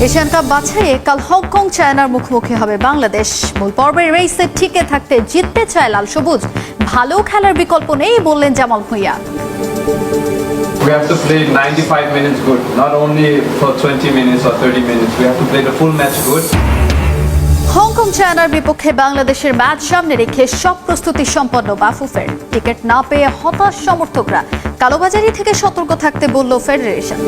Asian cup বাছাইয়ে কাল Hong Kong চায়নার মুখোমুখি হবে বাংলাদেশ। মূল পর্বের রেসে টিকে থাকতে জিততে চায় লাল সবুজ। ভালো খেলার বিকল্প নেই বললেন Jamal Bhuiyan. We have to play 95 minutes good, not only for 20 minutes or 30 minutes. We have to play the full match good. Hong Kong চায়নার বিপক্ষে বাংলাদেশের ম্যাচ সামনে রেখে সব প্রস্তুতি সম্পন্ন বাফুফের। টিকিট না পেয়ে হতাশ সমর্থকরা। কালোবাজারি থেকে সতর্ক থাকতে বলল ফেডারেশন।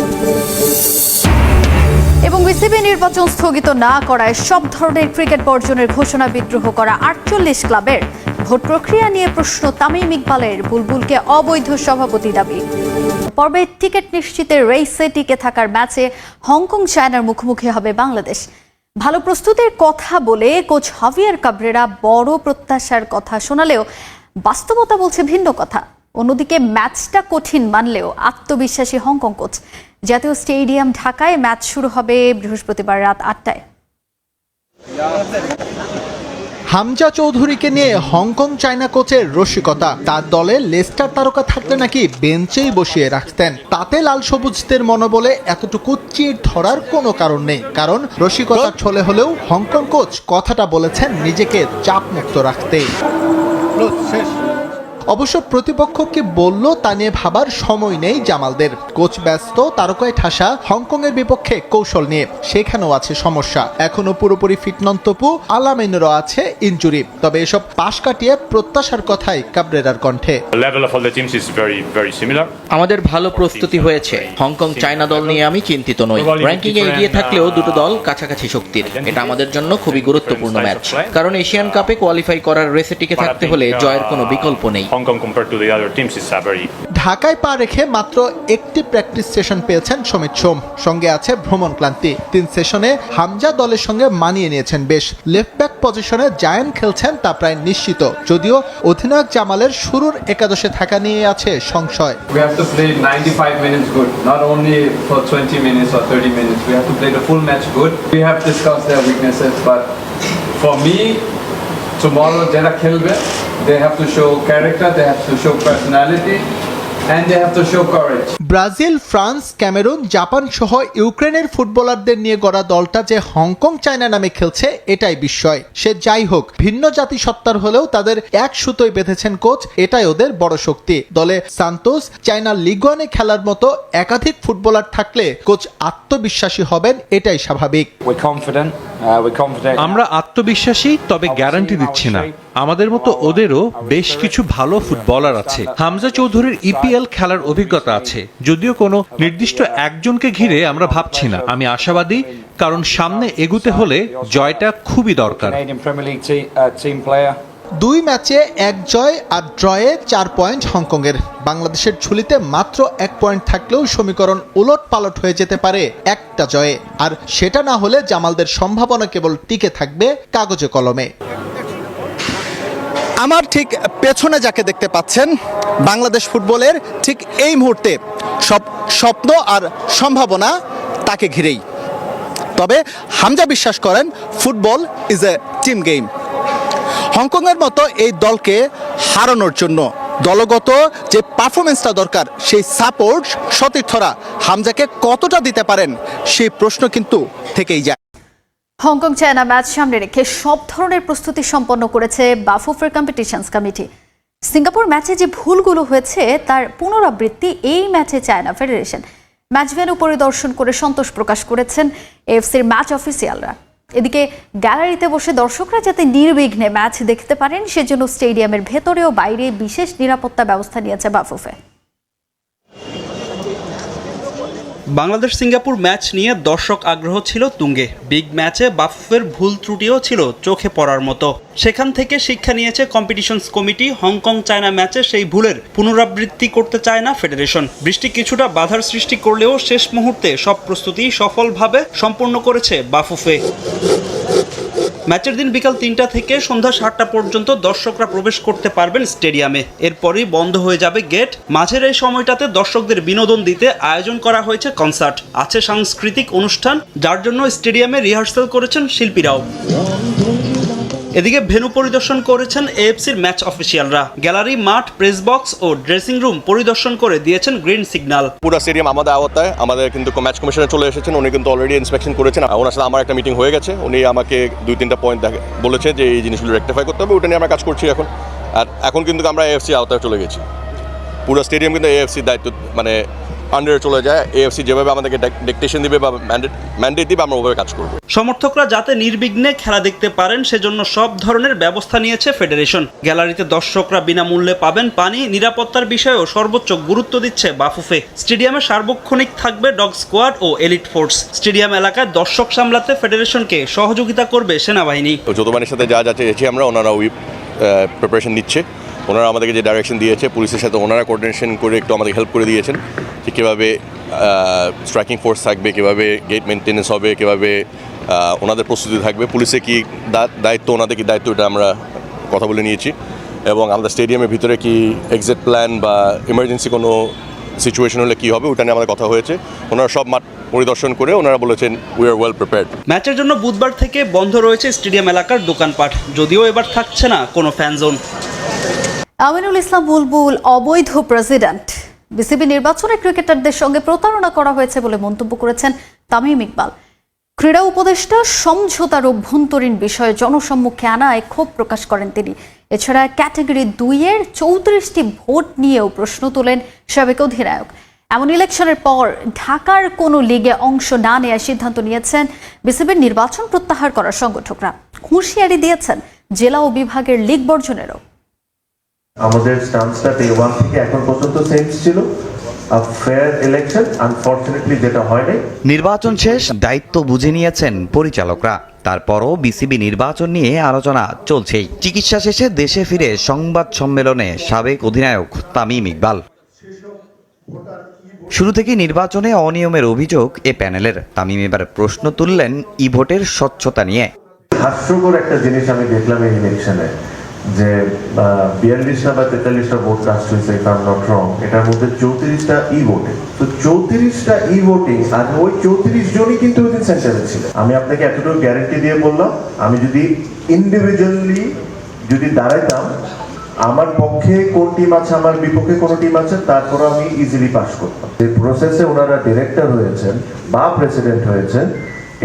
এবং বিসিবি নির্বাচন স্থগিত না করায় সব ধরনের ক্রিকেট বর্জনের ঘোষণা বিদ্রোহ করা 48 ক্লাবের। ভোট প্রক্রিয়া নিয়ে প্রশ্ন তামিম ইকবালের, বুলবুলকে অবৈধ সভাপতি দাবি। পর্বে টিকিট নিশ্চিতের রেসে টিকে থাকার ম্যাচে হংকং চায়নার মুখোমুখি হবে বাংলাদেশ। ভালো প্রস্তুতির কথা বলে কোচ হাভিয়ার কাবরেরা বড় প্রত্যাশার কথা শোনালেও বাস্তবতা বলছে ভিন্ন কথা। অন্যদিকে ম্যাচটা কঠিন মানলেও আত্মবিশ্বাসী হংকং কোচ। জাতীয় স্টেডিয়াম ঢাকায় ম্যাচ শুরু হবে বৃহস্পতিবার রাত 8টায়। হামজা চৌধুরীকে নিয়ে হংকং চায়না কোচের রসিকতা। তার দলে লেস্টার তারকা থাকলে নাকি বেঞ্চেই বসিয়ে রাখতেন। তাতে লাল সবুজদের মনোবলে এতটুকু চিড় ধরার কোনো কারণ নেই। কারণ রসিকতার ছলে হলেও হংকং কোচ কথাটা বলেছেন নিজেকে চাপমুক্ত রাখতে। অবশ্য প্রতিপক্ষ কি বলল তা নিয়ে ভাবার সময় নেই জামালদের। কোচ ব্যস্ত তারকায় ঠাসা হংকং এর বিপক্ষে কৌশল নিয়ে। সেখানেও আছে সমস্যা। এখনো পুরোপুরি ফিট নন তপু, আলামিনেরও আছে ইনজুরি। তবে এসব পাশ কাটিয়ে প্রত্যাশার কথাই কাবরেরার কণ্ঠে। আমাদের ভালো প্রস্তুতি হয়েছে। হংকং চায়না দল নিয়ে আমি চিন্তিত নই। র্যাঙ্কিং এ এগিয়ে থাকলেও দুটো দল কাছাকাছি শক্তির। এটা আমাদের জন্য খুবই গুরুত্বপূর্ণ ম্যাচ। কারণ এশিয়ান কাপে কোয়ালিফাই করার রেসে টিকে থাকতে হলে জয়ের কোনো বিকল্প নেই। ঢাকায় পা রেখে মাত্র একটি প্র্যাকটিস সেশন পেয়েছেন সমিত সোম। সঙ্গে আছে ভ্রমণ ক্লান্তি। 3 সেশনে হামজা দলের সঙ্গে মানিয়ে নিয়েছেন বেশ। লেফট ব্যাক পজিশনে জায়ান খেলছেন তা প্রায় নিশ্চিত। যদিও অধিনায়ক জামালের শুরুর একাদশে থাকা নিয়ে আছে সংশয়। We have to play 95 minutes good, not only for 20 minutes or 30 minutes. We have to play the full match good. We have discussed their weaknesses, but for me, tomorrow যারা খেলবে, they have to show character, they have to show personality, and they have to show courage. Brazil, France, Cameroon, Japan সহ ইউক্রেনের ফুটবলারদের নিয়ে গড়া দলটা যে Hong Kong China নামে খেলছে এটাই বিস্ময়। সে যাই হোক, ভিন্ন জাতিসত্তার হলেও তাদের এক সুতোয় বেঁধেছেন কোচ। এটাই ওদের বড় শক্তি। দলে সান্তোস, চায়না লিগ ওয়ানে খেলার মতো একাধিক ফুটবলার থাকলে কোচ আত্মবিশ্বাসী হবেন, এটাই স্বাভাবিক। আমরা আত্মবিশ্বাসী, তবে গ্যারান্টি দিচ্ছি না। আমাদের মতো ওদেরও বেশ কিছু ভালো ফুটবলার আছে। হামজা চৌধুরীর ইপিএল খেলার অভিজ্ঞতা আছে। যদিও কোনো নির্দিষ্ট একজনকে ঘিরে আমরা ভাবছি না। আমি আশাবাদী, কারণ সামনে এগুতে হলে জয়টা খুবই দরকার। 2 ম্যাচে 1 জয় আর ড্রয়ে 4 পয়েন্ট হংকংয়ের। বাংলাদেশের ঝুলিতে মাত্র 1 পয়েন্ট থাকলেও সমীকরণ উলট পালট হয়ে যেতে পারে একটা জয়ে। আর সেটা না হলে জামালদের সম্ভাবনা কেবল টিকে থাকবে কাগজে কলমে। আমার ঠিক পেছনে যাকে দেখতে পাচ্ছেন, বাংলাদেশ ফুটবলের ঠিক এই মুহূর্তে সব স্বপ্ন আর সম্ভাবনা তাকে ঘিরেই। তবে হামজা বিশ্বাস করেন football is a team game. হংকংয়ের মতো এই দলকে হারানোর জন্য দলগত যে পারফরমেন্সটা দরকার, সেই সাপোর্ট সতীর্থরা হামজাকে কতটা দিতে পারেন সেই প্রশ্ন কিন্তু থেকেই যায়। হংকং চায়না ম্যাচ সামনে রেখে সব ধরনের প্রস্তুতি সম্পন্ন করেছে বাফুফের কম্পিটিশনস কমিটি। সিঙ্গাপুর ম্যাচে যে ভুলগুলো হয়েছে তার পুনরাবৃত্তি এই ম্যাচে চায় না ফেডারেশন। ম্যাচ ভেন্যু পরিদর্শন করে সন্তোষ প্রকাশ করেছেন এএফসির ম্যাচ অফিসিয়ালরা। এদিকে গ্যালারিতে বসে দর্শকরা যাতে নির্বিঘ্নে ম্যাচ দেখতে পারেন সেজন্য স্টেডিয়ামের ভেতরে ও বাইরে বিশেষ নিরাপত্তা ব্যবস্থা নিয়েছে বাফুফে। বাংলাদেশ সিঙ্গাপুর ম্যাচ নিয়ে দর্শক আগ্রহ ছিল তুঙ্গে। বিগ ম্যাচে বাফুফের ভুল ত্রুটিও ছিল চোখে পড়ার মতো। সেখান থেকে শিক্ষা নিয়েছে কম্পিটিশনস কমিটি। হংকং চায়না ম্যাচে সেই ভুলের পুনরাবৃত্তি করতে চায় না ফেডারেশন। বৃষ্টি কিছুটা বাধার সৃষ্টি করলেও শেষ মুহূর্তে সব প্রস্তুতি সফলভাবে সম্পন্ন করেছে বাফুফে। ম্যাচের দিন বিকাল 3টা থেকে সন্ধ্যা 7টা পর্যন্ত দর্শকরা প্রবেশ করতে পারবেন স্টেডিয়ামে। এরপরই বন্ধ হয়ে যাবে গেট। মাঝের এই সময়টাতে দর্শকদের বিনোদন দিতে আয়োজন করা হয়েছে কনসার্ট, আছে সাংস্কৃতিক অনুষ্ঠান, যার জন্য স্টেডিয়ামে রিহার্সাল করেছেন শিল্পীরাও। এদিকে ভেন্যু পরিদর্শন করেছেন এএফসির ম্যাচ অফিসিয়ালরা। গ্যালারি, মাঠ, প্রেস বক্স ও ড্রেসিং রুম পরিদর্শন করে দিয়েছেন গ্রিন সিগন্যাল। পুরো স্টেডিয়াম আমাদের আওতায়। আমাদের কিন্তু ম্যাচ কমিশনার চলে এসেছেন, উনি কিন্তু অলরেডি ইন্সপেকশন করেছেন। ওনার সাথে আমার একটা মিটিং হয়ে গেছে, উনি আমাকে 2-3টা পয়েন্ট বলেছে যে এই জিনিসগুলো রেকটিফাই করতে হবে, ওটা নিয়ে আমরা কাজ করছি এখন। আর এখন কিন্তু আমরা এএফসি আওতায় চলে গেছি। পুরো স্টেডিয়াম কিন্তু এএফসির দায়িত্ব মানে আন্ডারে চলে যায়। এএফসি যেভাবে আমাদেরকে ডিকটেশন দিবে বা ম্যান্ডেট দিবে, আমরা ওভাবে কাজ করব। সমর্থকরা যাতে নির্বিঘ্নে খেলা দেখতে পারেন সেজন্য সব ধরনের ব্যবস্থা নিয়েছে ফেডারেশন। গ্যালারিতে দর্শকরা বিনামূল্যে পাবেন পানি, নিরাপত্তার বিষয়েও সর্বোচ্চ গুরুত্ব দিচ্ছে বাফুফে। স্টেডিয়ামে সার্বক্ষণিক থাকবে ডগ স্কোয়াড ও এলিট ফোর্স। স্টেডিয়াম এলাকায় দর্শক সামলাতে ফেডারেশনকে সহযোগিতা করবে সেনাবাহিনী। যৌথবাহিনীর সাথে যা চেয়েছি আমরা, ওনারা ওই প্রিপারেশন নিচ্ছে। ওনারা আমাদেরকে যে ডাইরেকশন দিয়েছে, পুলিশের সাথে ওনারা কোঅর্ডিনেশন করে একটু আমাদের হেল্প করে দিয়েছেন যে কীভাবে স্ট্রাইকিং ফোর্স থাকবে, কীভাবে গেট মেনটেন্যান্স হবে, কীভাবে ওনাদের প্রস্তুতি থাকবে, পুলিশে কী দায়িত্ব, ওনাদের কী দায়িত্ব, এটা আমরা কথা বলে নিয়েছি। এবং আমাদের স্টেডিয়ামের ভিতরে কি এক্সিট প্ল্যান বা ইমার্জেন্সি কোনো সিচুয়েশন হলে কী হবে, ওটা নিয়ে আমাদের কথা হয়েছে। ওনারা সব মাঠ পরিদর্শন করে ওনারা বলেছেন উই আর ওয়েল প্রিপেয়ার্ড। ম্যাচের জন্য বুধবার থেকে বন্ধ রয়েছে স্টেডিয়াম এলাকার দোকানপাট, যদিও এবার থাকছে না কোনো ফ্যান জোন। আমিনুল ইসলাম বুলবুল অবৈধ প্রেসিডেন্ট। বিসিবি নির্বাচনে ক্রিকেটারদের সঙ্গে প্রতারণা করা হয়েছে বলে মন্তব্য করেছেন তামিম ইকবাল। ক্রীড়া উপদেষ্টা সমঝোতার অভ্যন্তরীণ বিষয়ে জনসম্মুখে আনায় ক্ষোভ প্রকাশ করেন তিনি। এছাড়া ক্যাটাগরি 2-এর 34টি ভোট নিয়েও প্রশ্ন তোলেন সাবেক অধিনায়ক। এমন ইলেকশনের পর ঢাকার কোনো লিগে অংশ না নেওয়ার সিদ্ধান্ত নিয়েছেন বিসিবির নির্বাচন প্রত্যাহার করার সংগঠকরা। হুঁশিয়ারি দিয়েছেন জেলা ও বিভাগের লিগ বর্জনেরও। আমাদের স্টান্সটা ডে 1 থেকে এখন পর্যন্ত সেম ছিল, ফেয়ার ইলেকশন। আনফরচুনেটলি যেটা হয়নি। নির্বাচন শেষ, দায়িত্ব বুঝে নিয়েছেন পরিচালকরা। তারপরও বিসিবি নির্বাচন নিয়ে আলোচনা চলছেই। চিকিৎসা শেষে দেশে ফিরে সংবাদ সম্মেলনে সাবেক অধিনায়ক তামিম ইকবাল। শুরু থেকে নির্বাচনে অনিয়মের অভিযোগ এ প্যানেলের। তামিম এবার প্রশ্ন তুললেন ই ভোটের স্বচ্ছতা নিয়ে। হাস্যকর একটা জিনিস আমি দেখলাম এই ইলেকশনে, যে 42টা বা 43টা ভোট কাস্ট হয়েছে, if I am not wrong. এটার মধ্যে 34টা ই ভোটিং। তো 34টা ই ভোটিং, আর ওই 34 জনই কিন্তু ওই দিন সেন্টারে ছিল। আমি আপনাকে এতটুকু গ্যারান্টি দিয়ে বললাম, আমি যদি ইন্ডিভিজুয়ালি যদি দাঁড়াইতাম, আমার পক্ষে কোন টিম আছে, আমার বিপক্ষে কোন টিম আছে, তারপর আমি ইজিলি পাস করতাম। যে প্রসেসে ওনারা ডিরেক্টর হয়েছেন বা প্রেসিডেন্ট হয়েছেন,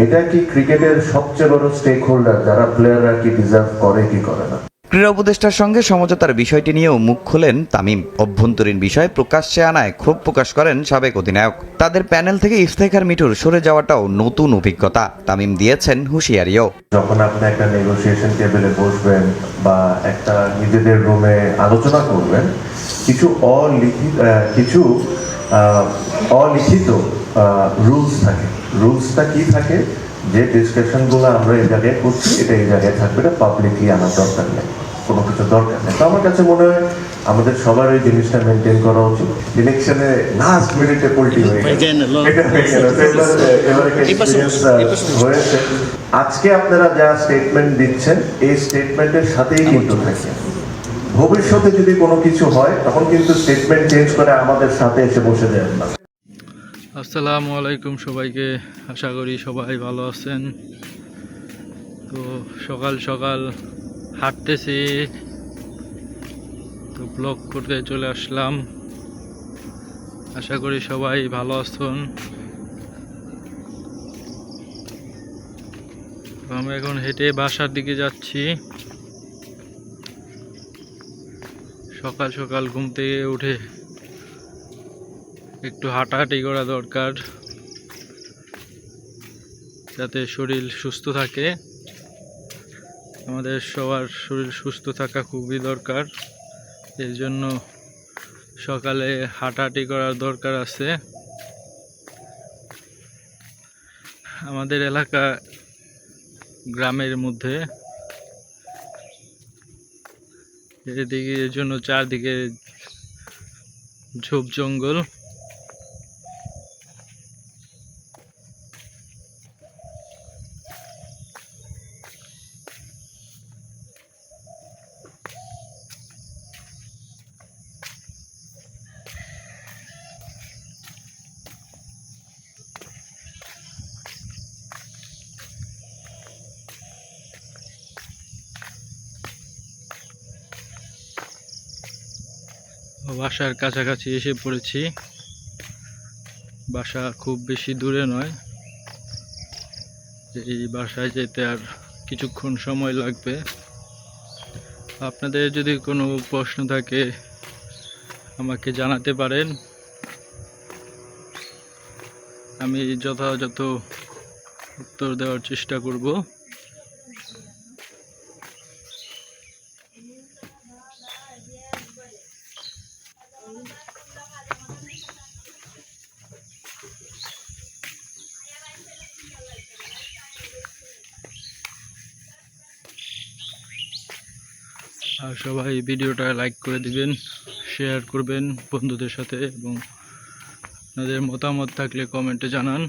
এটা কি ক্রিকেটের সবচেয়ে বড় স্টেক হোল্ডার, যারা প্লেয়াররা কি ডিজার্ভ করে কি করে না। ক্রীড়া উপদেষ্টার সঙ্গে সমঝোতার বিষয়টি নিয়েও মুখ খোলেন তামিম। অভ্যন্তরীণ বিষয় প্রকাশ্যে আনায় ক্ষোভ প্রকাশ করেন সাবেক অধিনায়ক। তাদের প্যানেল থেকে ইফতেখার মিঠুর সরে যাওয়াটাও নতুন অভিজ্ঞতা। তামিম দিয়েছেন হুঁশিয়ারিও। যখন আপনি একটা নেগোসিয়েশন টেবিলে বসবেন বা একটা নিজেদের রুমে আলোচনা করবেন, কিছু অলিখিত রুলস থাকে। রুলসটা কি থাকে, যে ডিসকাশনগুলো আমরা এই জায়গায় করছি, এটা এই জায়গায় থাকবে, এটা পাবলিকলি আনার দরকার নেই, কোনো কিছু দরকার নেই। তো আমার কাছে মনে হয় আমাদের সবার এই জিনিসটা মেনটেন করা উচিত। ইলেকশনে লাস্ট মিনিটে পল্টি হয়ে গেল, হয়েছে। আজকে আপনারা যা স্টেটমেন্ট দিচ্ছেন, এই স্টেটমেন্টের সাথেই কিন্তু থাকেন। ভবিষ্যতে যদি কোনো কিছু হয়, তখন কিন্তু স্টেটমেন্ট চেঞ্জ করে আমাদের সাথে এসে বসে যাবেন না। আসসালামু আলাইকুম সবাইকে, আশা করি সবাই ভালো আছেন। তো সকাল সকাল হাঁটতেছি, তো ব্লগ করতে চলে আসলাম। আশা করি সবাই ভালো আছেন। তো আমি এখন হেঁটে বাসার দিকে যাচ্ছি। সকাল সকাল ঘুম থেকে উঠে একটু হাঁটাহাঁটি করা দরকার, যাতে শরীর সুস্থ থাকে। আমাদের সবার শরীর সুস্থ থাকা খুবই দরকার, এই জন্য সকালে হাঁটাহাঁটি করার দরকার আছে। আমাদের এলাকা গ্রামের মধ্যে, এদিকে এর জন্য চারদিকে ঝোপ জঙ্গল। বাসার কাছাকাছি এসে পড়েছি। বাসা খুব বেশি দূরে নয়, এই বাসায় যেতে আর কিছুক্ষণ সময় লাগবে। আপনাদের যদি কোনো প্রশ্ন থাকে আমাকে জানাতে পারেন, আমি যথাযথ উত্তর দেওয়ার চেষ্টা করব। আর সবাই ভিডিওটা লাইক করে দিবেন, শেয়ার করবেন বন্ধুদের সাথে, এবং আপনাদের মতামত থাকলে কমেন্টে জানান।